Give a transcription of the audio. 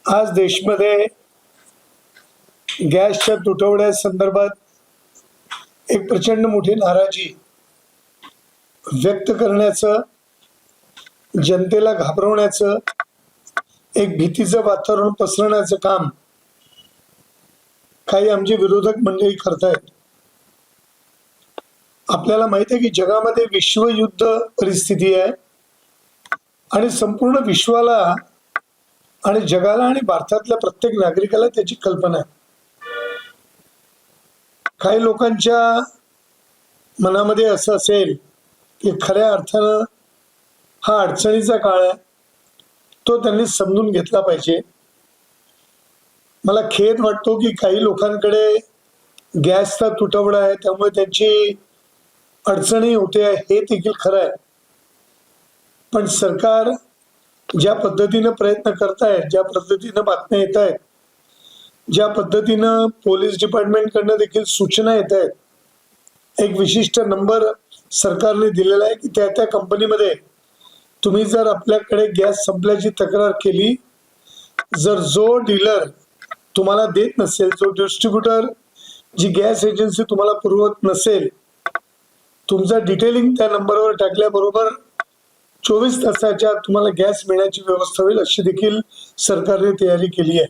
आज देशमध्ये गॅसच्या तुटवड्या संदर्भात एक प्रचंड मोठी नाराजी व्यक्त करण्याचं, जनतेला घाबरवण्याचं, एक भीतीचं वातावरण पसरवण्याचं काम काही आमचे विरोधक मंडळी करतायत. आपल्याला माहिती आहे की जगामध्ये विश्वयुद्ध परिस्थिती आहे आणि संपूर्ण विश्वाला आणि जगाला आणि भारतातल्या प्रत्येक नागरिकाला त्याची कल्पना आहे. काही लोकांच्या मनामध्ये असं असेल की खऱ्या अर्थानं हा अडचणीचा काळ आहे, तो त्यांनी समजून घेतला पाहिजे. मला खेद वाटतो की काही लोकांकडे गॅसचा तुटवडा आहे, त्यामुळे त्यांची अडचणी होते, हे देखील खरं आहे. पण सरकार ज्या पद्धतीनं प्रयत्न करतायत, ज्या पद्धतीनं बातम्या येत आहेत, ज्या पद्धतीनं पोलीस डिपार्टमेंटकडनं देखील सूचना येत आहेत, एक विशिष्ट नंबर सरकारने दिलेला आहे की त्या कंपनीमध्ये तुम्ही जर आपल्याकडे गॅस संपल्याची तक्रार केली, जर जो डीलर तुम्हाला देत नसेल, जो डिस्ट्रीब्युटर, जी गॅस एजन्सी तुम्हाला पुरवत नसेल, तुमचं डिटेलिंग त्या नंबरवर टाकल्याबरोबर 24 तासाच्या तुम्हाला गॅस मिळण्याची व्यवस्था होईल, अशी देखील सरकारने तयारी केली आहे.